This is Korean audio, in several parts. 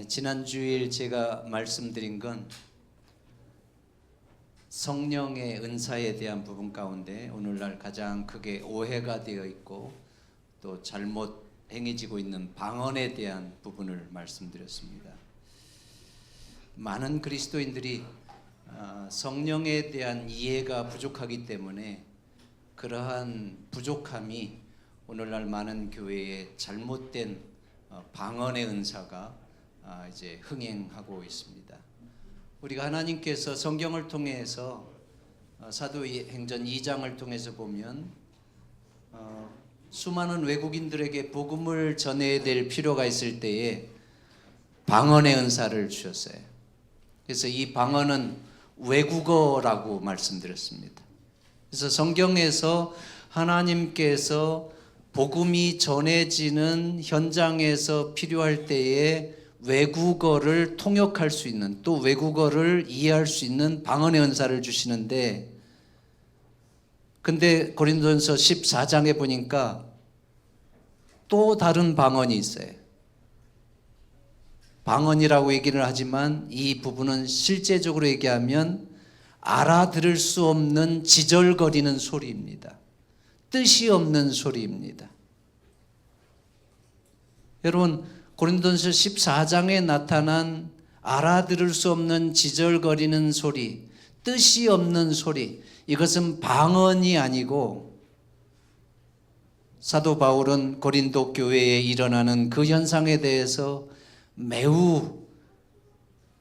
지난 주일 제가 말씀드린 건 성령의 은사에 대한 부분 가운데 오늘날 가장 크게 오해가 되어 있고 또 잘못 행해지고 있는 방언에 대한 부분을 말씀드렸습니다. 많은 그리스도인들이 성령에 대한 이해가 부족하기 때문에 그러한 부족함이 오늘날 많은 교회에 잘못된 방언의 은사가 이제 흥행하고 있습니다. 우리가 하나님께서 성경을 통해서 사도행전 2장을 통해서 보면 수많은 외국인들에게 복음을 전해야 될 필요가 있을 때에 방언의 은사를 주셨어요. 그래서 이 방언은 외국어라고 말씀드렸습니다. 그래서 성경에서 하나님께서 복음이 전해지는 현장에서 필요할 때에 외국어를 통역할 수 있는, 또 외국어를 이해할 수 있는 방언의 은사를 주시는데, 근데 고린도전서 14장에 보니까 또 다른 방언이 있어요. 방언이라고 얘기를 하지만 이 부분은 실제적으로 얘기하면 알아들을 수 없는 지절거리는 소리입니다. 뜻이 없는 소리입니다. 여러분, 고린도전서 14장에 나타난 알아들을 수 없는 지절거리는 소리, 뜻이 없는 소리, 이것은 방언이 아니고 사도 바울은 고린도 교회에 일어나는 그 현상에 대해서 매우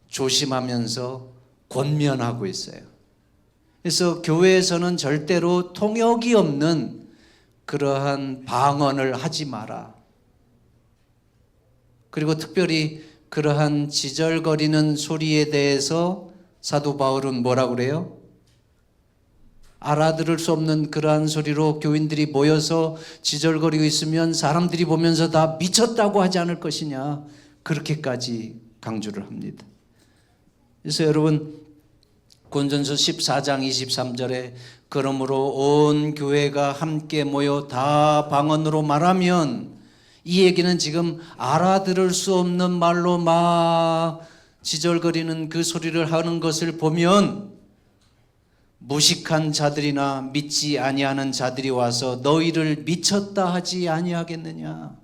조심하면서 권면하고 있어요. 그래서 교회에서는 절대로 통역이 없는 그러한 방언을 하지 마라. 그리고 특별히 그러한 지절거리는 소리에 대해서 사도 바울은 뭐라고 그래요? 알아들을 수 없는 그러한 소리로 교인들이 모여서 지절거리고 있으면 사람들이 보면서 다 미쳤다고 하지 않을 것이냐, 그렇게까지 강조를 합니다. 그래서 여러분, 고린도전서 14장 23절에 그러므로 온 교회가 함께 모여 다 방언으로 말하면, 이 얘기는 지금 알아들을 수 없는 말로 막 지절거리는 그 소리를 하는 것을 보면 무식한 자들이나 믿지 아니하는 자들이 와서 너희를 미쳤다 하지 아니하겠느냐.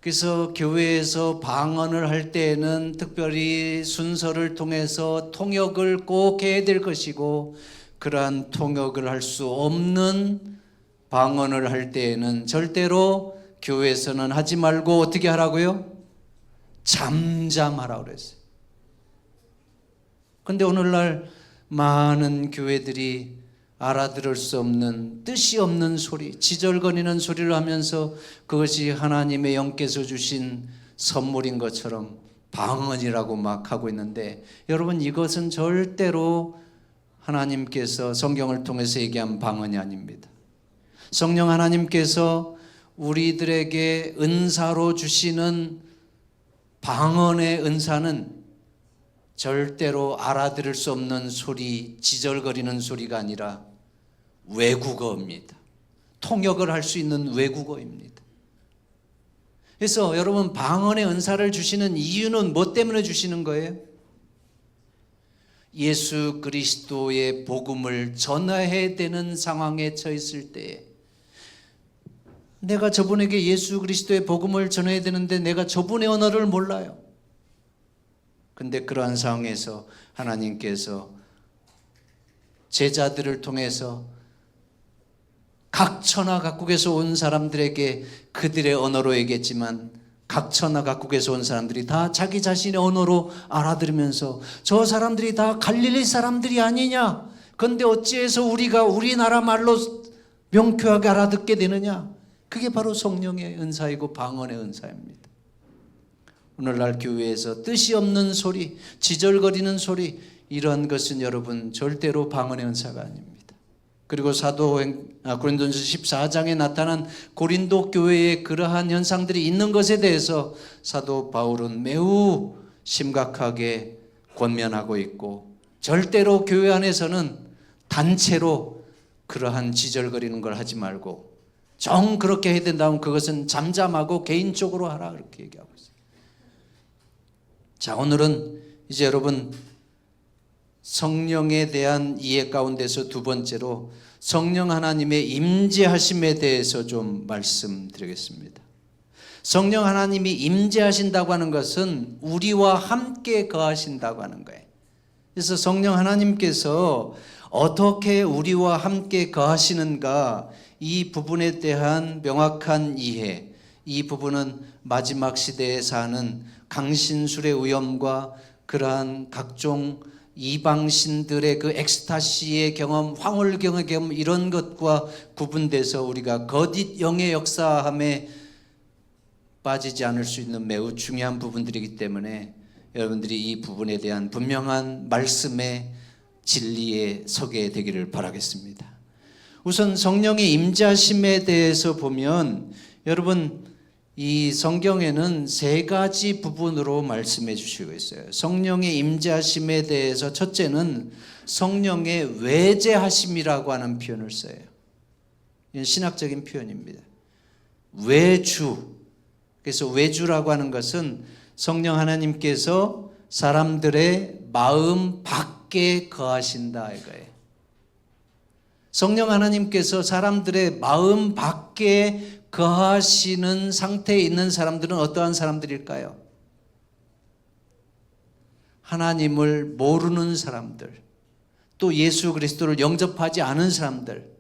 그래서 교회에서 방언을 할 때에는 특별히 순서를 통해서 통역을 꼭 해야 될 것이고, 그러한 통역을 할 수 없는 방언을 할 때에는 절대로 교회에서는 하지 말고 어떻게 하라고요? 잠잠하라고 그랬어요. 그런데 오늘날 많은 교회들이 알아들을 수 없는, 뜻이 없는 소리, 지절거리는 소리를 하면서 그것이 하나님의 영께서 주신 선물인 것처럼 방언이라고 막 하고 있는데, 여러분, 이것은 절대로 하나님께서 성경을 통해서 얘기한 방언이 아닙니다. 성령 하나님께서 우리들에게 은사로 주시는 방언의 은사는 절대로 알아들을 수 없는 소리, 지절거리는 소리가 아니라 외국어입니다. 통역을 할 수 있는 외국어입니다. 그래서 여러분, 방언의 은사를 주시는 이유는 뭐 때문에 주시는 거예요? 예수 그리스도의 복음을 전해야 되는 상황에 처했을 때에, 내가 저분에게 예수 그리스도의 복음을 전해야 되는데 내가 저분의 언어를 몰라요. 근데 그러한 상황에서 하나님께서 제자들을 통해서 각 천하 각국에서 온 사람들에게 그들의 언어로 얘기했지만, 각 천하 각국에서 온 사람들이 다 자기 자신의 언어로 알아들으면서 저 사람들이 다 갈릴리 사람들이 아니냐, 그런데 어찌해서 우리가 우리나라 말로 명쾌하게 알아듣게 되느냐. 그게 바로 성령의 은사이고 방언의 은사입니다. 오늘날 교회에서 뜻이 없는 소리, 지절거리는 소리, 이런 것은 여러분 절대로 방언의 은사가 아닙니다. 그리고 고린도전서 14장에 나타난 고린도 교회에 그러한 현상들이 있는 것에 대해서 사도 바울은 매우 심각하게 권면하고 있고, 절대로 교회 안에서는 단체로 그러한 지절거리는 걸 하지 말고 정 그렇게 해야 된다면 그것은 잠잠하고 개인적으로 하라 그렇게 얘기하고 있어요. 자, 오늘은 이제 여러분 성령에 대한 이해 가운데서 두 번째로 성령 하나님의 임재하심에 대해서 좀 말씀드리겠습니다. 성령 하나님이 임재하신다고 하는 것은 우리와 함께 거하신다고 하는 거예요. 그래서 성령 하나님께서 어떻게 우리와 함께 거하시는가, 이 부분에 대한 명확한 이해, 이 부분은 마지막 시대에 사는 강신술의 위험과 그러한 각종 이방신들의 그 엑스타시의 경험, 황홀경의 경험, 이런 것과 구분돼서 우리가 거짓 영의 역사함에 빠지지 않을 수 있는 매우 중요한 부분들이기 때문에 여러분들이 이 부분에 대한 분명한 말씀의 진리에 서게 되기를 바라겠습니다. 우선 성령의 임재하심에 대해서 보면 여러분 이 성경에는 세 가지 부분으로 말씀해 주시고 있어요. 성령의 임재하심에 대해서 첫째는 성령의 외재하심이라고 하는 표현을 써요. 이건 신학적인 표현입니다. 외주. 그래서 외주라고 하는 것은 성령 하나님께서 사람들의 마음 밖에 거하신다 이거예요. 성령 하나님께서 사람들의 마음 밖에 거하시는 상태에 있는 사람들은 어떠한 사람들일까요? 하나님을 모르는 사람들, 또 예수 그리스도를 영접하지 않은 사람들,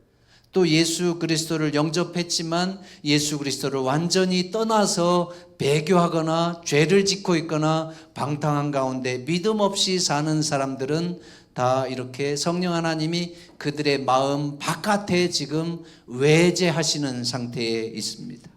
또 예수 그리스도를 영접했지만 예수 그리스도를 완전히 떠나서 배교하거나 죄를 짓고 있거나 방탕한 가운데 믿음 없이 사는 사람들은 다 이렇게 성령 하나님이 그들의 마음 바깥에 지금 외재하시는 상태에 있습니다.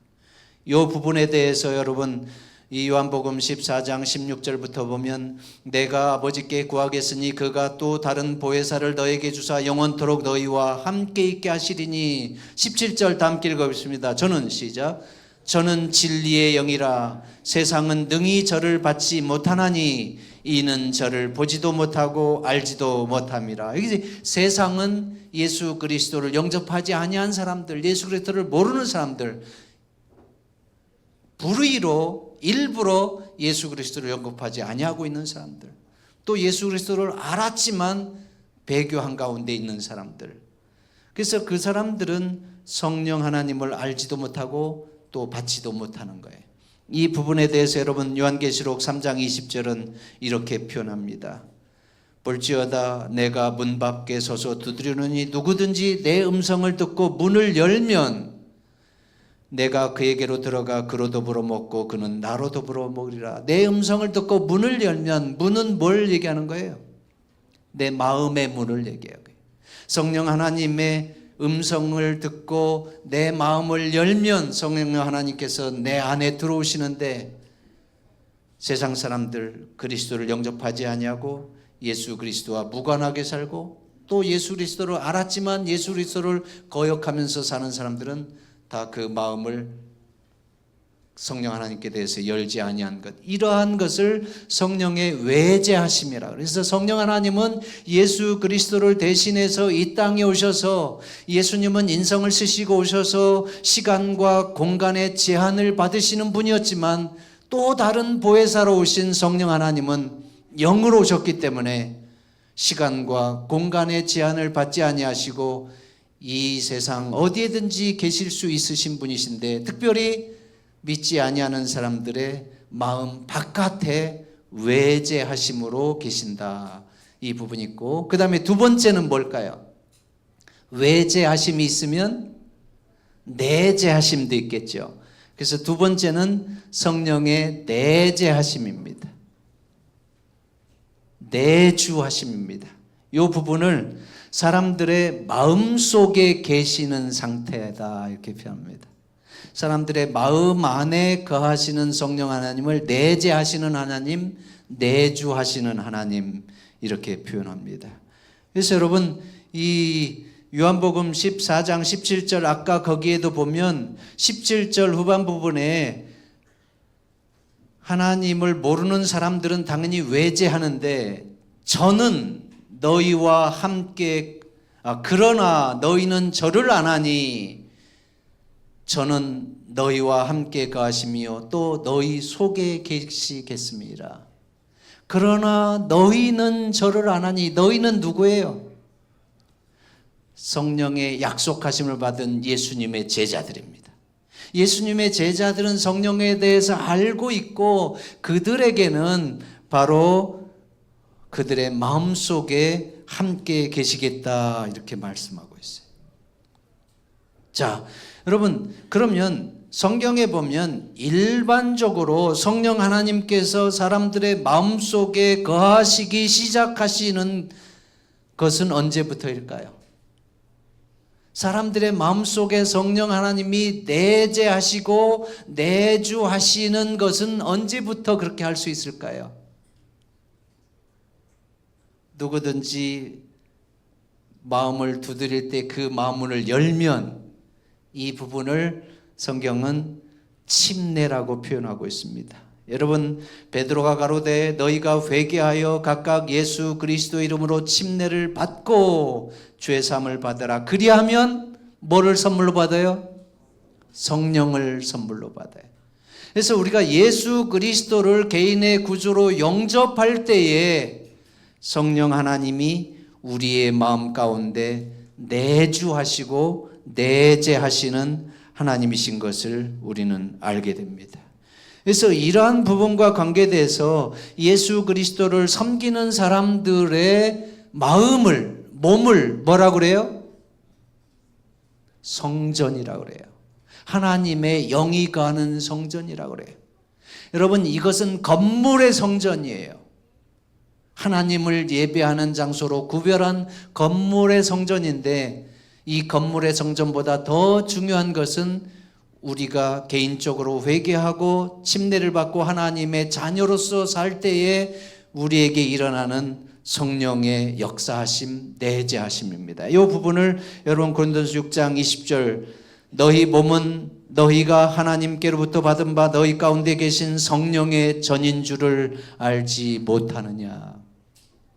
이 부분에 대해서 여러분 이 요한복음 14장 16절부터 보면 내가 아버지께 구하겠으니 그가 또 다른 보혜사를 너에게 주사 영원토록 너희와 함께 있게 하시리니 17절 다 함께 읽어보겠습니다. 저는 시작. 저는 진리의 영이라 세상은 능히 저를 받지 못하나니 이는 저를 보지도 못하고 알지도 못함이라. 여기 세상은 예수 그리스도를 영접하지 아니한 사람들, 예수 그리스도를 모르는 사람들, 불의로 일부러 예수 그리스도를 영접하지 아니하고 있는 사람들, 또 예수 그리스도를 알았지만 배교한 가운데 있는 사람들. 그래서 그 사람들은 성령 하나님을 알지도 못하고 또 받지도 못하는 거예요. 이 부분에 대해서 여러분 요한계시록 3장 20절은 이렇게 표현합니다. 볼지어다 내가 문 밖에 서서 두드리노니 누구든지 내 음성을 듣고 문을 열면 내가 그에게로 들어가 그로 더불어 먹고 그는 나로 더불어 먹으리라. 내 음성을 듣고 문을 열면, 문은 뭘 얘기하는 거예요? 내 마음의 문을 얘기해요. 성령 하나님의 음성을 듣고 내 마음을 열면 성령 하나님께서 내 안에 들어오시는데, 세상 사람들 그리스도를 영접하지 아니하고 예수 그리스도와 무관하게 살고 또 예수 그리스도를 알았지만 예수 그리스도를 거역하면서 사는 사람들은 다 그 마음을 성령 하나님께 대해서 열지 아니한 것, 이러한 것을 성령의 외재하심이라. 그래서 성령 하나님은 예수 그리스도를 대신해서 이 땅에 오셔서, 예수님은 인성을 쓰시고 오셔서 시간과 공간의 제한을 받으시는 분이었지만 또 다른 보혜사로 오신 성령 하나님은 영으로 오셨기 때문에 시간과 공간의 제한을 받지 아니하시고 이 세상 어디에든지 계실 수 있으신 분이신데, 특별히 믿지 아니하는 사람들의 마음 바깥에 외재하심으로 계신다, 이 부분이 있고, 그 다음에 두 번째는 뭘까요? 외재하심이 있으면 내재하심도 있겠죠. 그래서 두 번째는 성령의 내재하심입니다. 내주하심입니다. 이 부분을 사람들의 마음속에 계시는 상태다, 이렇게 표현합니다. 사람들의 마음 안에 거하시는 성령 하나님을 내재하시는 하나님, 내주하시는 하나님, 이렇게 표현합니다. 그래서 여러분 이 요한복음 14장 17절 아까 거기에도 보면 17절 후반 부분에 하나님을 모르는 사람들은 당연히 외재하는데, 저는 너희와 함께 그러나 너희는 저를 안 하니 저는 너희와 함께 거하시며 또 너희 속에 계시겠습니다. 그러나 너희는 저를 안 하니. 너희는 누구예요? 성령의 약속하심을 받은 예수님의 제자들입니다. 예수님의 제자들은 성령에 대해서 알고 있고 그들에게는 바로 그들의 마음속에 함께 계시겠다 이렇게 말씀하고 있어요. 자, 여러분, 그러면 성경에 보면 일반적으로 성령 하나님께서 사람들의 마음속에 거하시기 시작하시는 것은 언제부터일까요? 사람들의 마음속에 성령 하나님이 내재하시고 내주하시는 것은 언제부터 그렇게 할 수 있을까요? 누구든지 마음을 두드릴 때 그 마음문을 열면 이 부분을 성경은 침례라고 표현하고 있습니다. 여러분, 베드로가 가로되 너희가 회개하여 각각 예수 그리스도 이름으로 침례를 받고 죄 사함을 받으라. 그리하면 뭐를 선물로 받아요? 성령을 선물로 받아요. 그래서 우리가 예수 그리스도를 개인의 구주로 영접할 때에 성령 하나님이 우리의 마음 가운데 내주하시고 내재하시는 하나님이신 것을 우리는 알게 됩니다. 그래서 이러한 부분과 관계돼서 예수 그리스도를 섬기는 사람들의 마음을, 몸을 뭐라고 그래요? 성전이라고 그래요. 하나님의 영이 거하는 성전이라고 그래요. 여러분, 이것은 건물의 성전이에요. 하나님을 예배하는 장소로 구별한 건물의 성전인데, 이 건물의 성전보다 더 중요한 것은 우리가 개인적으로 회개하고 침례를 받고 하나님의 자녀로서 살 때에 우리에게 일어나는 성령의 역사하심, 내재하심입니다. 이 부분을 여러분 고린도서 6장 20절 너희 몸은 너희가 하나님께로부터 받은 바 너희 가운데 계신 성령의 전인 줄을 알지 못하느냐.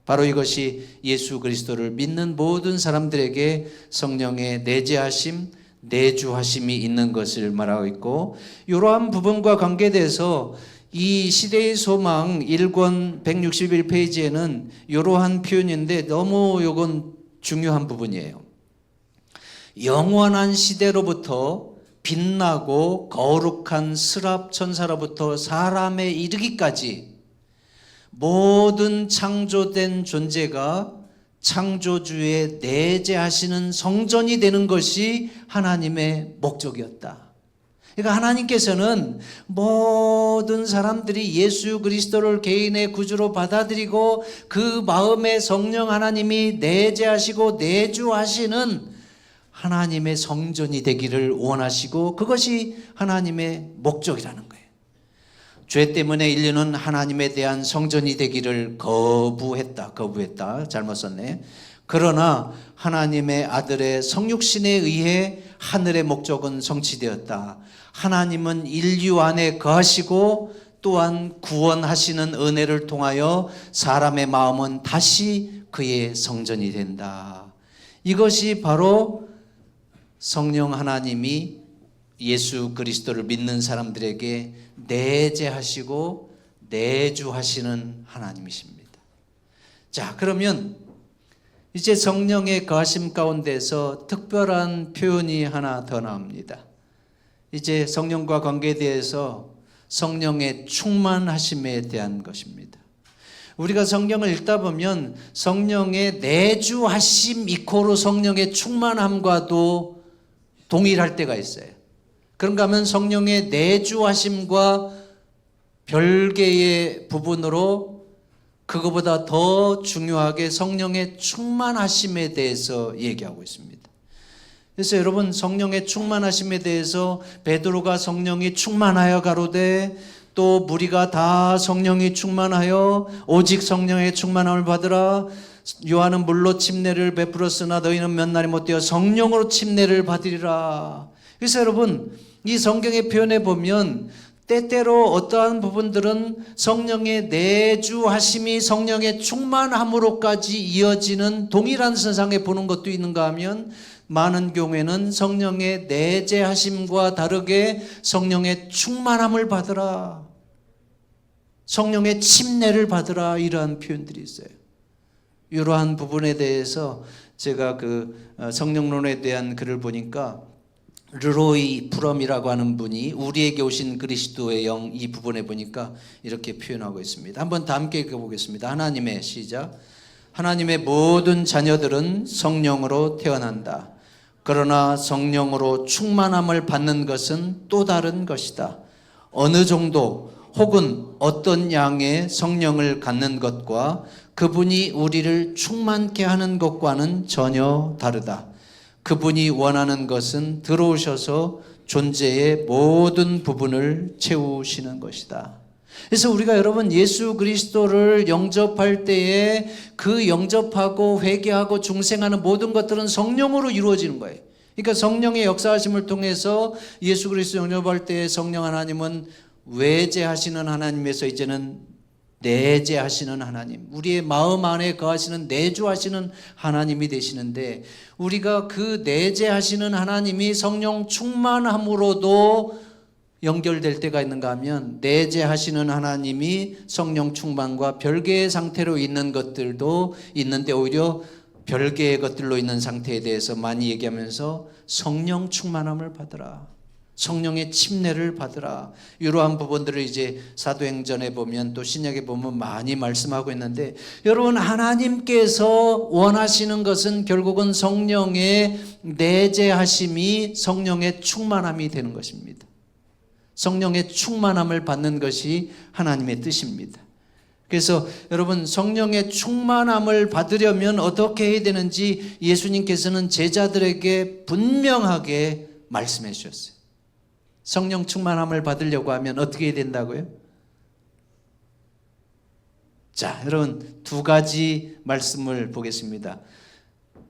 바로 이것이 예수 그리스도를 믿는 모든 사람들에게 성령의 내재하심, 내주하심이 있는 것을 말하고 있고, 이러한 부분과 관계돼서 이 시대의 소망 1권 161페이지에는 이러한 표현인데 너무 이건 중요한 부분이에요. 영원한 시대로부터 빛나고 거룩한 스랍 천사로부터 사람에 이르기까지 모든 창조된 존재가 창조주의 내재하시는 성전이 되는 것이 하나님의 목적이었다. 그러니까 하나님께서는 모든 사람들이 예수 그리스도를 개인의 구주로 받아들이고 그 마음에 성령 하나님이 내재하시고 내주하시는 하나님의 성전이 되기를 원하시고, 그것이 하나님의 목적이라는 거예요. 죄 때문에 인류는 하나님에 대한 성전이 되기를 거부했다. 잘못 썼네. 그러나 하나님의 아들의 성육신에 의해 하늘의 목적은 성취되었다. 하나님은 인류 안에 거하시고 또한 구원하시는 은혜를 통하여 사람의 마음은 다시 그의 성전이 된다. 이것이 바로 성령 하나님이 예수 그리스도를 믿는 사람들에게 내재하시고 내주하시는 하나님이십니다. 자, 그러면 이제 성령의 거하심 가운데서 특별한 표현이 하나 더 나옵니다. 이제 성령과 관계에 대해서 성령의 충만하심에 대한 것입니다. 우리가 성경을 읽다 보면 성령의 내주하심 이코로 성령의 충만함과도 동일할 때가 있어요. 그런가 하면 성령의 내주하심과 별개의 부분으로 그거보다 더 중요하게 성령의 충만하심에 대해서 얘기하고 있습니다. 그래서 여러분, 성령의 충만하심에 대해서 베드로가 성령이 충만하여 가로되 또 무리가 다 성령이 충만하여 오직 성령의 충만함을 받으라. 요한은 물로 침례를 베풀었으나 너희는 몇 날이 못되어 성령으로 침례를 받으리라. 그래서 여러분, 이 성경의 표현에 보면 때때로 어떠한 부분들은 성령의 내주하심이 성령의 충만함으로까지 이어지는 동일한 선상에 보는 것도 있는가 하면, 많은 경우에는 성령의 내재하심과 다르게 성령의 충만함을 받으라, 성령의 침례를 받으라, 이러한 표현들이 있어요. 이러한 부분에 대해서 제가 성령론에 대한 글을 보니까 르로이 프롬이라고 하는 분이 우리에게 오신 그리스도의 영, 이 부분에 보니까 이렇게 표현하고 있습니다. 한번 다 함께 읽어보겠습니다. 하나님의, 시작. 하나님의 모든 자녀들은 성령으로 태어난다. 그러나 성령으로 충만함을 받는 것은 또 다른 것이다. 어느 정도 혹은 어떤 양의 성령을 갖는 것과 그분이 우리를 충만케 하는 것과는 전혀 다르다. 그분이 원하는 것은 들어오셔서 존재의 모든 부분을 채우시는 것이다. 그래서 우리가 여러분 예수 그리스도를 영접할 때에 그 영접하고 회개하고 중생하는 모든 것들은 성령으로 이루어지는 거예요. 그러니까 성령의 역사하심을 통해서 예수 그리스도 영접할 때 성령 하나님은 외재하시는 하나님에서 이제는 내재하시는 하나님, 우리의 마음 안에 거하시는 내주하시는 하나님이 되시는데, 우리가 그 내재하시는 하나님이 성령 충만함으로도 연결될 때가 있는가 하면, 내재하시는 하나님이 성령 충만과 별개의 상태로 있는 것들도 있는데 오히려 별개의 것들로 있는 상태에 대해서 많이 얘기하면서 성령 충만함을 받으라, 성령의 침례를 받으라, 이러한 부분들을 이제 사도행전에 보면 또 신약에 보면 많이 말씀하고 있는데, 여러분 하나님께서 원하시는 것은 결국은 성령의 내재하심이 성령의 충만함이 되는 것입니다. 성령의 충만함을 받는 것이 하나님의 뜻입니다. 그래서 여러분 성령의 충만함을 받으려면 어떻게 해야 되는지 예수님께서는 제자들에게 분명하게 말씀해 주셨어요. 성령 충만함을 받으려고 하면 어떻게 해야 된다고요? 자, 여러분 두 가지 말씀을 보겠습니다.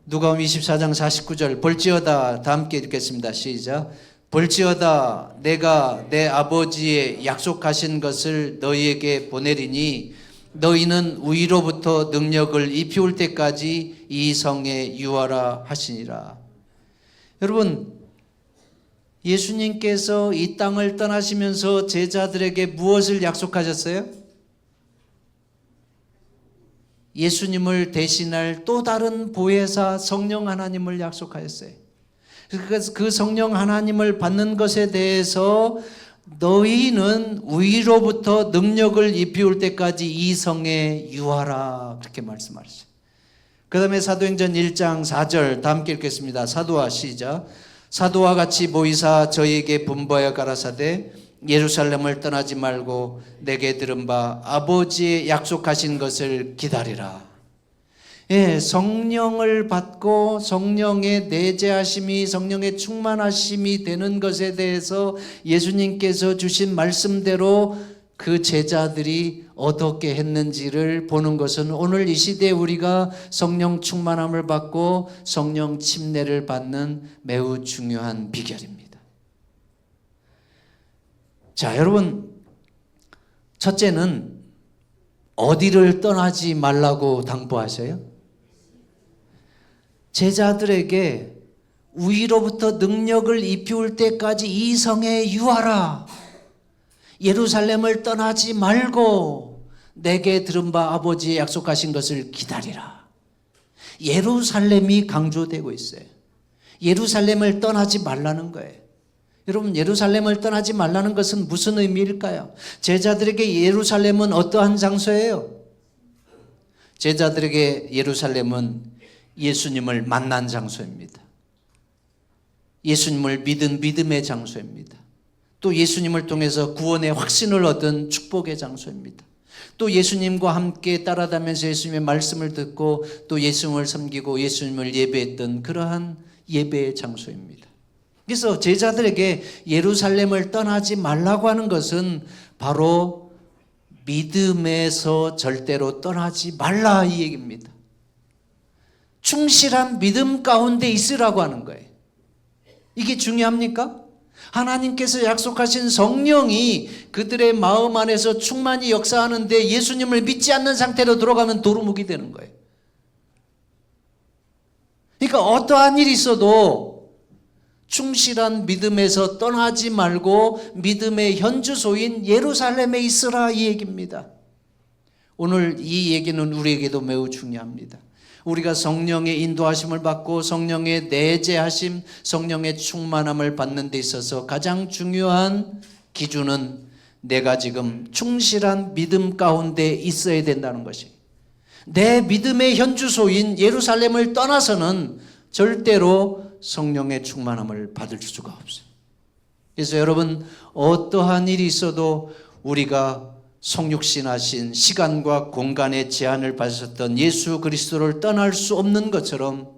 누가복음 24장 49절, 볼지어다, 다 함께 읽겠습니다. 시작. 볼지어다 내가 내 아버지의 약속하신 것을 너희에게 보내리니 너희는 위로부터 능력을 입히올 때까지 이 성에 유하라 하시니라. 여러분 예수님께서 이 땅을 떠나시면서 제자들에게 무엇을 약속하셨어요? 예수님을 대신할 또 다른 보혜사 성령 하나님을 약속하셨어요. 그래서 그 성령 하나님을 받는 것에 대해서 너희는 위로부터 능력을 입히올 때까지 이 성에 유하라, 그렇게 말씀하셨어요. 그 다음에 사도행전 1장 4절 다 함께 읽겠습니다. 사도와, 시작. 사도와 같이 모이사 저희에게 분부하여 가라사대 예루살렘을 떠나지 말고 내게 들은 바 아버지의 약속하신 것을 기다리라. 예, 성령을 받고 성령의 내재하심이, 성령의 충만하심이 되는 것에 대해서 예수님께서 주신 말씀대로 그 제자들이 어떻게 했는지를 보는 것은 오늘 이 시대에 우리가 성령 충만함을 받고 성령 침례를 받는 매우 중요한 비결입니다. 자, 여러분, 첫째는 어디를 떠나지 말라고 당부하셔요? 제자들에게 위로부터 능력을 입히올 때까지 이 성에 유하라. 예루살렘을 떠나지 말고 내게 들은 바 아버지의 약속하신 것을 기다리라. 예루살렘이 강조되고 있어요. 예루살렘을 떠나지 말라는 거예요. 여러분, 예루살렘을 떠나지 말라는 것은 무슨 의미일까요? 제자들에게 예루살렘은 어떠한 장소예요? 제자들에게 예루살렘은 예수님을 만난 장소입니다. 예수님을 믿은 믿음의 장소입니다. 또 예수님을 통해서 구원의 확신을 얻은 축복의 장소입니다. 또 예수님과 함께 따라다니면서 예수님의 말씀을 듣고 또 예수님을 섬기고 예수님을 예배했던 그러한 예배의 장소입니다. 그래서 제자들에게 예루살렘을 떠나지 말라고 하는 것은 바로 믿음에서 절대로 떠나지 말라, 이 얘기입니다. 충실한 믿음 가운데 있으라고 하는 거예요. 이게 중요합니까? 하나님께서 약속하신 성령이 그들의 마음 안에서 충만히 역사하는데 예수님을 믿지 않는 상태로 들어가면 도루묵이 되는 거예요. 그러니까 어떠한 일이 있어도 충실한 믿음에서 떠나지 말고 믿음의 현주소인 예루살렘에 있으라, 이 얘기입니다. 오늘 이 얘기는 우리에게도 매우 중요합니다. 우리가 성령의 인도하심을 받고 성령의 내재하심, 성령의 충만함을 받는 데 있어서 가장 중요한 기준은 내가 지금 충실한 믿음 가운데 있어야 된다는 것이, 내 믿음의 현주소인 예루살렘을 떠나서는 절대로 성령의 충만함을 받을 수가 없어요. 그래서 여러분, 어떠한 일이 있어도 우리가 성육신하신 시간과 공간의 제한을 받으셨던 예수 그리스도를 떠날 수 없는 것처럼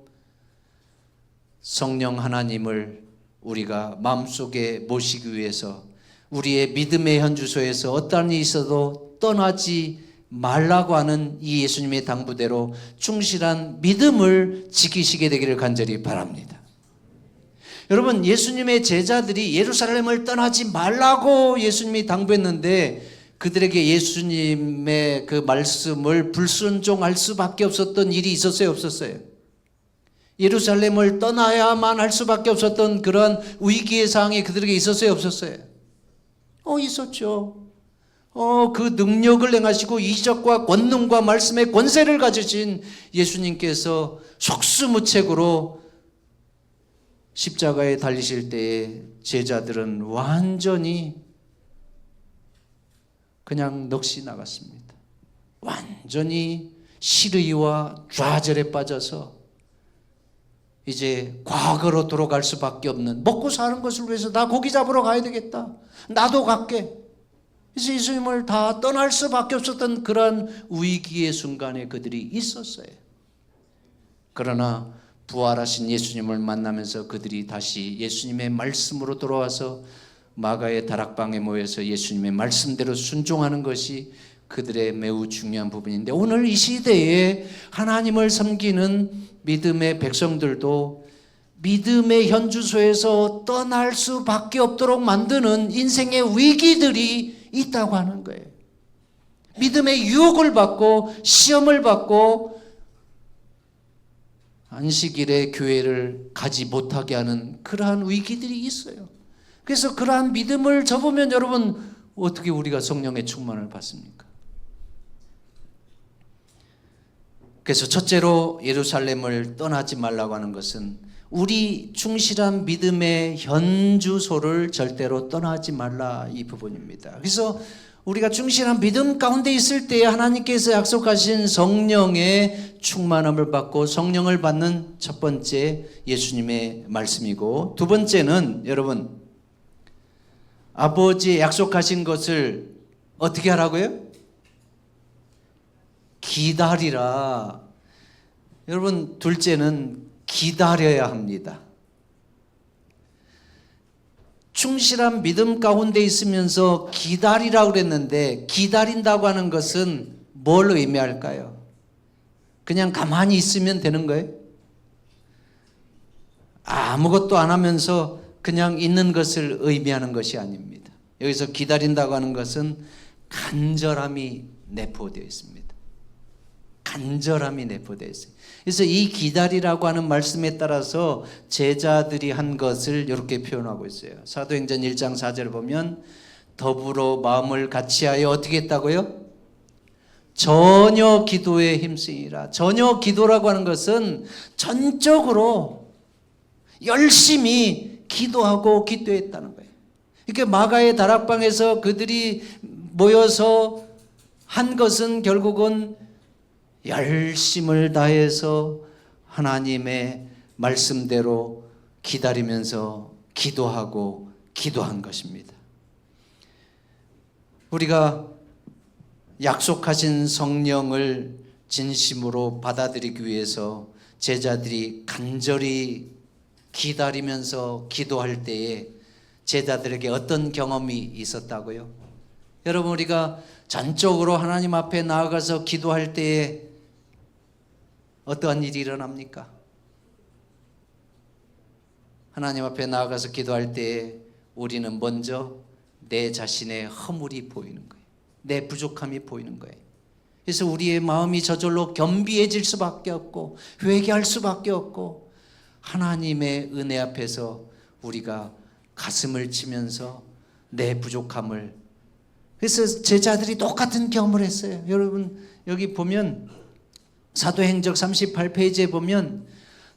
성령 하나님을 우리가 마음속에 모시기 위해서 우리의 믿음의 현주소에서 어떠한 일이 있어도 떠나지 말라고 하는 이 예수님의 당부대로 충실한 믿음을 지키시게 되기를 간절히 바랍니다. 여러분, 예수님의 제자들이 예루살렘을 떠나지 말라고 예수님이 당부했는데 그들에게 예수님의 그 말씀을 불순종할 수밖에 없었던 일이 있었어요, 없었어요? 예루살렘을 떠나야만 할 수밖에 없었던 그런 위기의 상황이 그들에게 있었어요, 없었어요? 있었죠. 그 능력을 행하시고 이적과 권능과 말씀의 권세를 가지신 예수님께서 속수무책으로 십자가에 달리실 때에 제자들은 완전히 그냥 넋이 나갔습니다. 완전히 시르이와 좌절에 빠져서 이제 과거로 돌아갈 수밖에 없는, 먹고 사는 것을 위해서 나 고기 잡으러 가야 되겠다, 나도 갈게, 그래서 예수님을 다 떠날 수밖에 없었던 그런 위기의 순간에 그들이 있었어요. 그러나 부활하신 예수님을 만나면서 그들이 다시 예수님의 말씀으로 돌아와서 마가의 다락방에 모여서 예수님의 말씀대로 순종하는 것이 그들의 매우 중요한 부분인데, 오늘 이 시대에 하나님을 섬기는 믿음의 백성들도 믿음의 현주소에서 떠날 수밖에 없도록 만드는 인생의 위기들이 있다고 하는 거예요. 믿음의 유혹을 받고 시험을 받고 안식일에 교회를 가지 못하게 하는 그러한 위기들이 있어요. 그래서 그러한 믿음을 접으면 여러분, 어떻게 우리가 성령의 충만을 받습니까? 그래서 첫째로 예루살렘을 떠나지 말라고 하는 것은 우리 충실한 믿음의 현주소를 절대로 떠나지 말라, 이 부분입니다. 그래서 우리가 충실한 믿음 가운데 있을 때 하나님께서 약속하신 성령의 충만함을 받고 성령을 받는 첫 번째 예수님의 말씀이고, 두 번째는 여러분, 아버지의 약속하신 것을 어떻게 하라고요? 기다리라. 여러분, 둘째는 기다려야 합니다. 충실한 믿음 가운데 있으면서 기다리라고 그랬는데, 기다린다고 하는 것은 뭘 의미할까요? 그냥 가만히 있으면 되는 거예요? 아무것도 안 하면서 그냥 있는 것을 의미하는 것이 아닙니다. 여기서 기다린다고 하는 것은 간절함이 내포되어 있습니다. 간절함이 내포되어 있어요. 그래서 이 기다리라고 하는 말씀에 따라서 제자들이 한 것을 이렇게 표현하고 있어요. 사도행전 1장 4절을 보면 더불어 마음을 같이하여 어떻게 했다고요? 전혀 기도에 힘쓰니라. 전혀 기도라고 하는 것은 전적으로 열심히 기도하고 기도했다는 거예요. 이렇게 마가의 다락방에서 그들이 모여서 한 것은 결국은 열심을 다해서 하나님의 말씀대로 기다리면서 기도하고 기도한 것입니다. 우리가 약속하신 성령을 진심으로 받아들이기 위해서 제자들이 간절히 기다리면서 기도할 때에 제자들에게 어떤 경험이 있었다고요? 여러분, 우리가 전적으로 하나님 앞에 나아가서 기도할 때에 어떠한 일이 일어납니까? 하나님 앞에 나아가서 기도할 때에 우리는 먼저 내 자신의 허물이 보이는 거예요. 내 부족함이 보이는 거예요. 그래서 우리의 마음이 저절로 겸비해질 수밖에 없고 회개할 수밖에 없고 하나님의 은혜 앞에서 우리가 가슴을 치면서 내 부족함을, 그래서 제자들이 똑같은 경험을 했어요. 여러분 여기 보면 사도행적 38페이지에 보면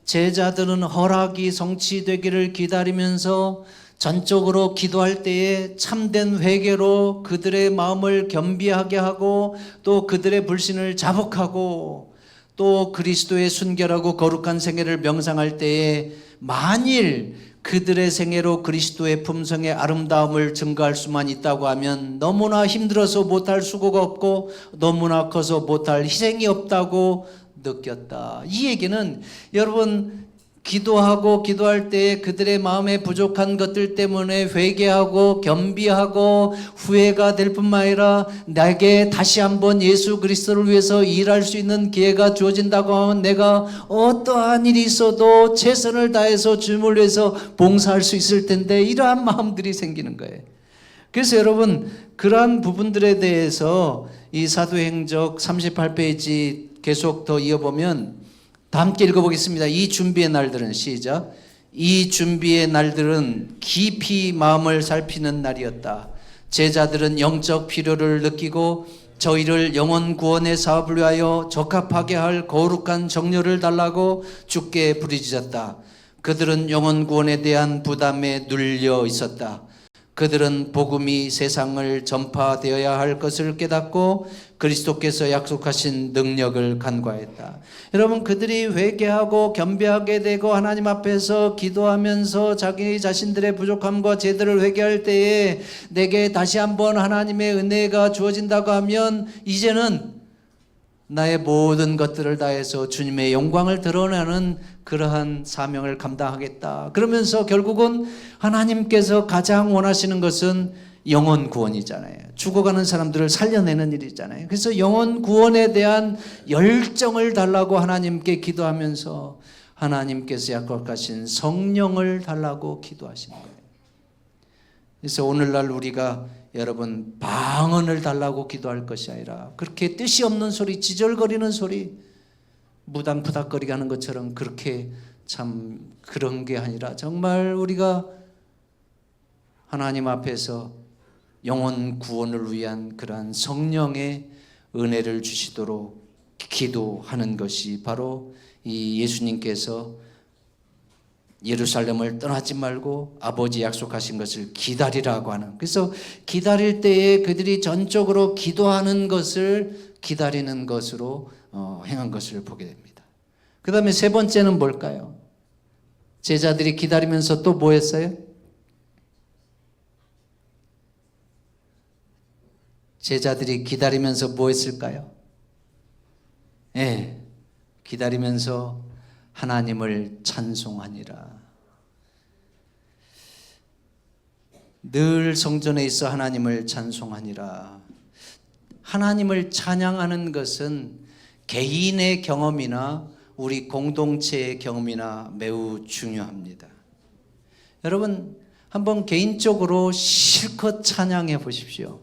제자들은 허락이 성취되기를 기다리면서 전적으로 기도할 때에 참된 회개로 그들의 마음을 겸비하게 하고 또 그들의 불신을 자복하고 또 그리스도의 순결하고 거룩한 생애를 명상할 때에 만일 그들의 생애로 그리스도의 품성의 아름다움을 증거할 수만 있다고 하면 너무나 힘들어서 못할 수고가 없고 너무나 커서 못할 희생이 없다고 느꼈다. 이 얘기는 여러분 기도하고 기도할 때 그들의 마음에 부족한 것들 때문에 회개하고 겸비하고 후회가 될 뿐만 아니라 내게 다시 한번 예수 그리스도를 위해서 일할 수 있는 기회가 주어진다고 하면 내가 어떠한 일이 있어도 최선을 다해서 주님을 위해서 봉사할 수 있을 텐데, 이러한 마음들이 생기는 거예요. 그래서 여러분 그러한 부분들에 대해서 이 사도행적 38페이지 계속 더 이어보면 다 함께 읽어보겠습니다. 이 준비의 날들은, 시작. 이 준비의 날들은 깊이 마음을 살피는 날이었다. 제자들은 영적 필요를 느끼고 저희를 영혼 구원의 사업을 위하여 적합하게 할 거룩한 정료를 달라고 주께 부르짖었다. 그들은 영혼 구원에 대한 부담에 눌려 있었다. 그들은 복음이 세상을 전파되어야 할 것을 깨닫고 그리스도께서 약속하신 능력을 간과했다. 여러분 그들이 회개하고 겸비하게 되고 하나님 앞에서 기도하면서 자기 자신들의 부족함과 죄들을 회개할 때에 내게 다시 한번 하나님의 은혜가 주어진다고 하면 이제는 나의 모든 것들을 다해서 주님의 영광을 드러내는 그러한 사명을 감당하겠다. 그러면서 결국은 하나님께서 가장 원하시는 것은 영혼 구원이잖아요. 죽어가는 사람들을 살려내는 일이잖아요. 그래서 영혼 구원에 대한 열정을 달라고 하나님께 기도하면서 하나님께서 약속하신 성령을 달라고 기도하시는 거예요. 그래서 오늘날 우리가 여러분 방언을 달라고 기도할 것이 아니라 그렇게 뜻이 없는 소리, 지절거리는 소리, 무당푸닥거리게 하는 것처럼 그렇게 참 그런 게 아니라 정말 우리가 하나님 앞에서 영혼 구원을 위한 그러한 성령의 은혜를 주시도록 기도하는 것이 바로 이 예수님께서 예루살렘을 떠나지 말고 아버지 약속하신 것을 기다리라고 하는, 그래서 기다릴 때에 그들이 전적으로 기도하는 것을 기다리는 것으로 행한 것을 보게 됩니다. 그 다음에 세 번째는 뭘까요? 제자들이 기다리면서 또 뭐 했어요? 제자들이 기다리면서 뭐 했을까요? 네, 기다리면서 하나님을 찬송하니라. 늘 성전에 있어 하나님을 찬송하니라. 하나님을 찬양하는 것은 개인의 경험이나 우리 공동체의 경험이나 매우 중요합니다. 여러분 한번 개인적으로 실컷 찬양해 보십시오.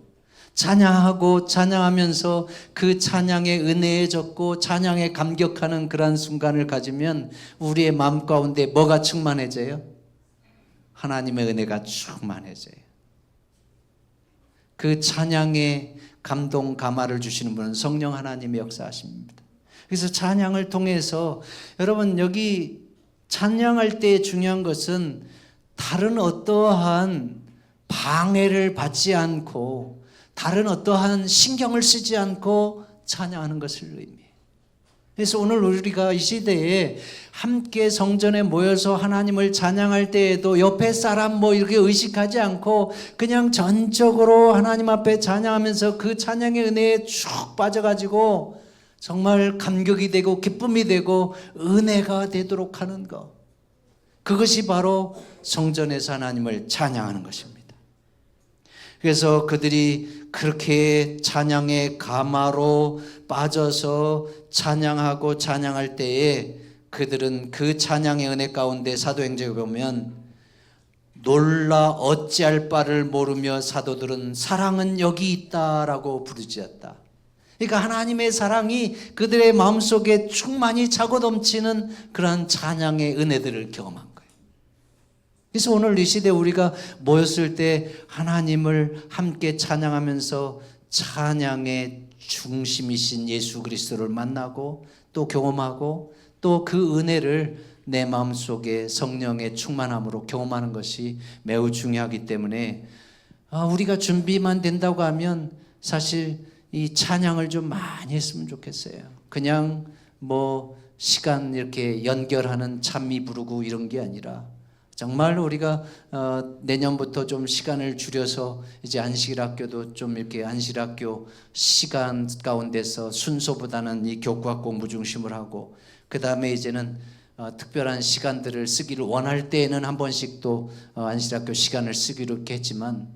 찬양하고 찬양하면서 그 찬양에 은혜에 젖고 찬양에 감격하는 그러한 순간을 가지면 우리의 마음 가운데 뭐가 충만해져요? 하나님의 은혜가 충만해져요. 그 찬양에 감동 감화를 주시는 분은 성령 하나님의 역사하십니다. 그래서 찬양을 통해서 여러분 여기 찬양할 때 중요한 것은 다른 어떠한 방해를 받지 않고 다른 어떠한 신경을 쓰지 않고 찬양하는 것을 의미해요. 그래서 오늘 우리가 이 시대에 함께 성전에 모여서 하나님을 찬양할 때에도 옆에 사람 뭐 이렇게 의식하지 않고 그냥 전적으로 하나님 앞에 찬양하면서 그 찬양의 은혜에 쭉 빠져가지고 정말 감격이 되고 기쁨이 되고 은혜가 되도록 하는 것, 그것이 바로 성전에서 하나님을 찬양하는 것입니다. 그래서 그들이 그렇게 찬양의 가마로 빠져서 찬양하고 찬양할 때에 그들은 그 찬양의 은혜 가운데 사도행전에 보면 놀라 어찌할 바를 모르며 사도들은 사랑은 여기 있다라고 부르짖었다. 그러니까 하나님의 사랑이 그들의 마음속에 충만히 차고 넘치는 그러한 찬양의 은혜들을 경험한 거예요. 그래서 오늘 이 시대에 우리가 모였을 때 하나님을 함께 찬양하면서 찬양의 중심이신 예수 그리스도를 만나고 또 경험하고 또 그 은혜를 내 마음속에 성령의 충만함으로 경험하는 것이 매우 중요하기 때문에 우리가 준비만 된다고 하면 사실 이 찬양을 좀 많이 했으면 좋겠어요. 그냥 뭐 시간 이렇게 연결하는 찬미 부르고 이런 게 아니라 정말 우리가 내년부터 좀 시간을 줄여서 이제 안식일학교도 좀 이렇게 안식일학교 시간 가운데서 순서보다는 이 교과 공부 중심을 하고 그 다음에 이제는 특별한 시간들을 쓰기를 원할 때에는 한 번씩 또 안식일학교 시간을 쓰기로 이렇게 했지만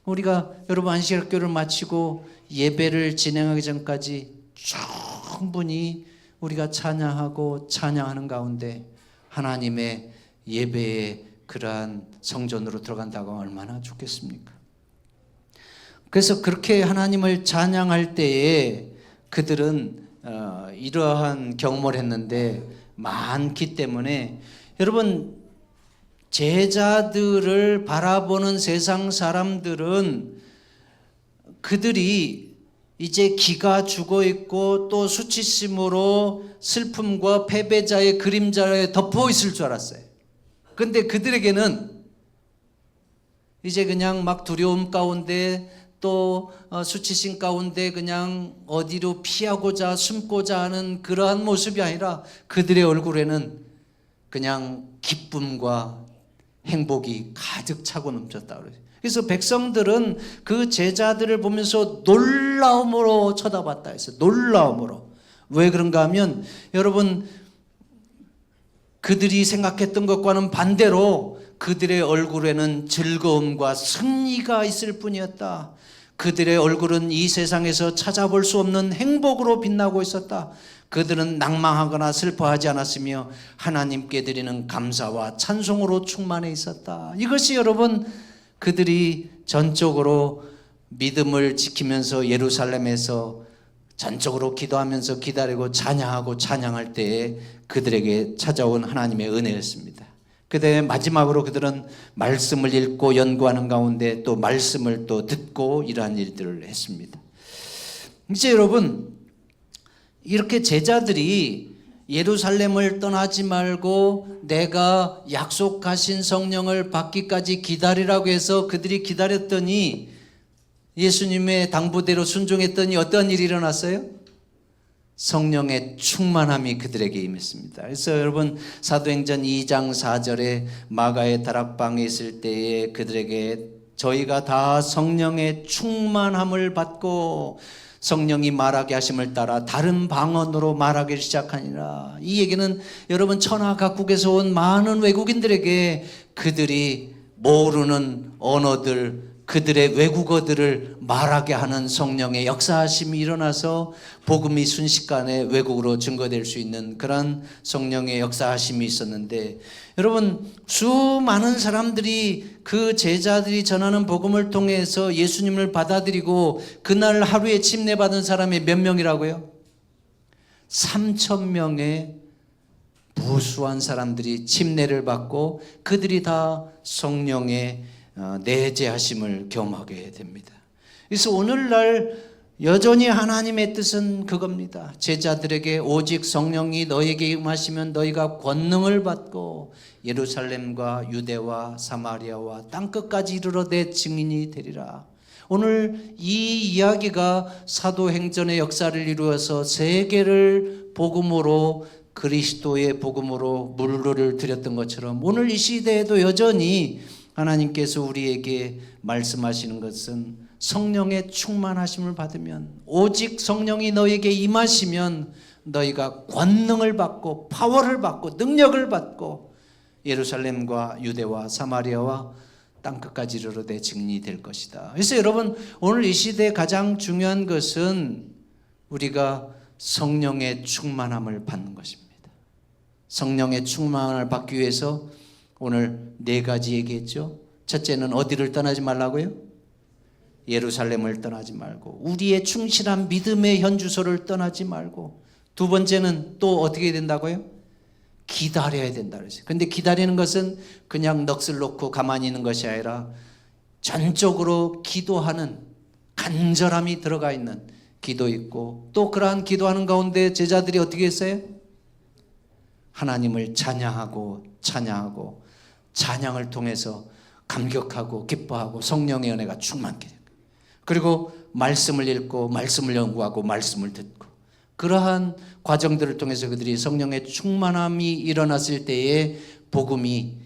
우리가 여러분 안식일학교를 마치고 예배를 진행하기 전까지 충분히 우리가 찬양하고 찬양하는 가운데 하나님의 예배에 그러한 성전으로 들어간다고 하면 얼마나 좋겠습니까? 그래서 그렇게 하나님을 찬양할 때에 그들은 이러한 경험을 했는데 많기 때문에 여러분 제자들을 바라보는 세상 사람들은 그들이 이제 기가 죽어 있고 또 수치심으로 슬픔과 패배자의 그림자에 덮어 있을 줄 알았어요. 근데 그들에게는 이제 그냥 막 두려움 가운데 또 수치심 가운데 그냥 어디로 피하고자 숨고자 하는 그러한 모습이 아니라 그들의 얼굴에는 그냥 기쁨과 행복이 가득 차고 넘쳤다 그래요. 그래서 백성들은 그 제자들을 보면서 놀라움으로 쳐다봤다 했어요. 놀라움으로. 왜 그런가 하면 여러분 그들이 생각했던 것과는 반대로 그들의 얼굴에는 즐거움과 승리가 있을 뿐이었다. 그들의 얼굴은 이 세상에서 찾아볼 수 없는 행복으로 빛나고 있었다. 그들은 낭망하거나 슬퍼하지 않았으며 하나님께 드리는 감사와 찬송으로 충만해 있었다. 이것이 여러분 그들이 전적으로 믿음을 지키면서 예루살렘에서 전적으로 기도하면서 기다리고 찬양하고 찬양할 때에 그들에게 찾아온 하나님의 은혜였습니다. 그 다음에 마지막으로 그들은 말씀을 읽고 연구하는 가운데 또 말씀을 또 듣고 이러한 일들을 했습니다. 이제 여러분 이렇게 제자들이 예루살렘을 떠나지 말고 내가 약속하신 성령을 받기까지 기다리라고 해서 그들이 기다렸더니 예수님의 당부대로 순종했더니 어떤 일이 일어났어요? 성령의 충만함이 그들에게 임했습니다. 그래서 여러분 사도행전 2장 4절에 마가의 다락방에 있을 때에 그들에게 저희가 다 성령의 충만함을 받고 성령이 말하게 하심을 따라 다른 방언으로 말하기 시작하니라. 이 얘기는 여러분 천하 각국에서 온 많은 외국인들에게 그들이 모르는 언어들 그들의 외국어들을 말하게 하는 성령의 역사하심이 일어나서 복음이 순식간에 외국으로 증거될 수 있는 그런 성령의 역사하심이 있었는데 여러분 수많은 사람들이 그 제자들이 전하는 복음을 통해서 예수님을 받아들이고 그날 하루에 침례받은 사람이 몇 명이라고요? 3,000명의 무수한 사람들이 침례를 받고 그들이 다 성령의 내재하심을 경험하게 됩니다. 그래서 오늘날 여전히 하나님의 뜻은 그겁니다. 제자들에게 오직 성령이 너에게 임하시면 너희가 권능을 받고 예루살렘과 유대와 사마리아와 땅끝까지 이르러 내 증인이 되리라. 오늘 이 이야기가 사도행전의 역사를 이루어서 세계를 복음으로 그리스도의 복음으로 물로를 드렸던 것처럼 오늘 이 시대에도 여전히 하나님께서 우리에게 말씀하시는 것은 성령의 충만하심을 받으면 오직 성령이 너에게 임하시면 너희가 권능을 받고 파워를 받고 능력을 받고 예루살렘과 유대와 사마리아와 땅끝까지 이르러 내 증인이 될 것이다. 그래서 여러분 오늘 이 시대에 가장 중요한 것은 우리가 성령의 충만함을 받는 것입니다. 성령의 충만함을 받기 위해서 오늘 4가지 얘기했죠. 첫째는 어디를 떠나지 말라고요? 예루살렘을 떠나지 말고 우리의 충실한 믿음의 현주소를 떠나지 말고 두 번째는 또 어떻게 된다고요? 기다려야 된다 그랬어요. 근데 기다리는 것은 그냥 넋을 놓고 가만히 있는 것이 아니라 전적으로 기도하는 간절함이 들어가 있는 기도 있고 또 그러한 기도하는 가운데 제자들이 어떻게 했어요? 하나님을 찬양하고 찬양을 통해서 감격하고 기뻐하고 성령의 은혜가 충만케 됩니다. 그리고 말씀을 읽고 말씀을 연구하고 말씀을 듣고 그러한 과정들을 통해서 그들이 성령의 충만함이 일어났을 때에 복음이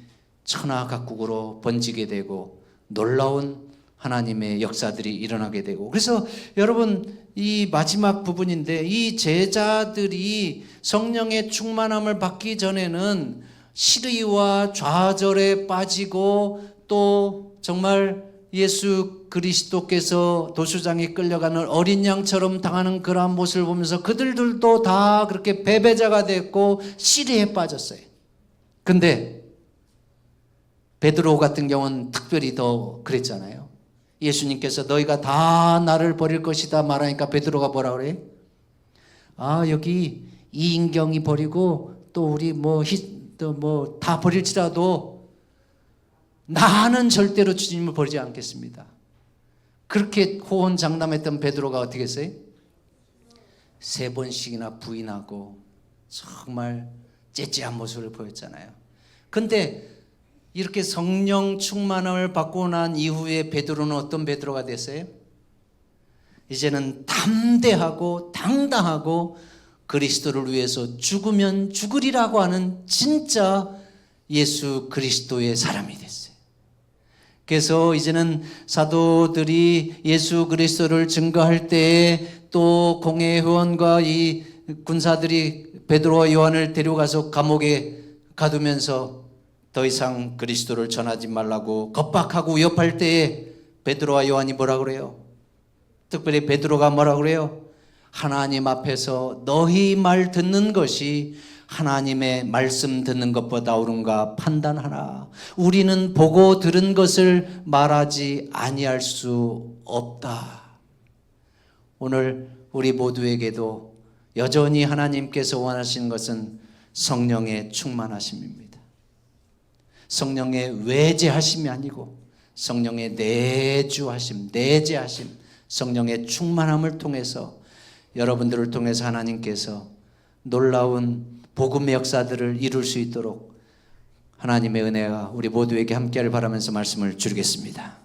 천하각국으로 번지게 되고 놀라운 하나님의 역사들이 일어나게 되고 그래서 여러분 이 마지막 부분인데 이 제자들이 성령의 충만함을 받기 전에는 시리와 좌절에 빠지고 또 정말 예수 그리스도께서 도수장에 끌려가는 어린 양처럼 당하는 그러한 모습을 보면서 그들도 다 그렇게 패배자가 됐고 시리에 빠졌어요. 근데 베드로 같은 경우는 특별히 더 그랬잖아요. 예수님께서 너희가 다 나를 버릴 것이다 말하니까 베드로가 뭐라 그래? 여기 이인경이 버리고 또 우리 다 버릴지라도 나는 절대로 주님을 버리지 않겠습니다. 그렇게 호언장담했던 베드로가 어떻게 했어요? 3번씩이나 부인하고 정말 째째한 모습을 보였잖아요. 근데 이렇게 성령 충만함을 받고 난 이후에 베드로는 어떤 베드로가 됐어요? 이제는 담대하고 당당하고 그리스도를 위해서 죽으면 죽으리라고 하는 진짜 예수 그리스도의 사람이 됐어요. 그래서 이제는 사도들이 예수 그리스도를 증거할 때에 또 공회 회원과 이 군사들이 베드로와 요한을 데려가서 감옥에 가두면서 더 이상 그리스도를 전하지 말라고 겁박하고 위협할 때에 베드로와 요한이 뭐라 그래요? 특별히 베드로가 뭐라 그래요? 하나님 앞에서 너희 말 듣는 것이 하나님의 말씀 듣는 것보다 옳은가 판단하라. 우리는 보고 들은 것을 말하지 아니할 수 없다. 오늘 우리 모두에게도 여전히 하나님께서 원하시는 것은 성령의 충만하심입니다. 성령의 외제하심이 아니고 성령의 내주하심, 내재하심, 성령의 충만함을 통해서 여러분들을 통해서 하나님께서 놀라운 복음의 역사들을 이룰 수 있도록 하나님의 은혜가 우리 모두에게 함께하길 바라면서 말씀을 줄이겠습니다.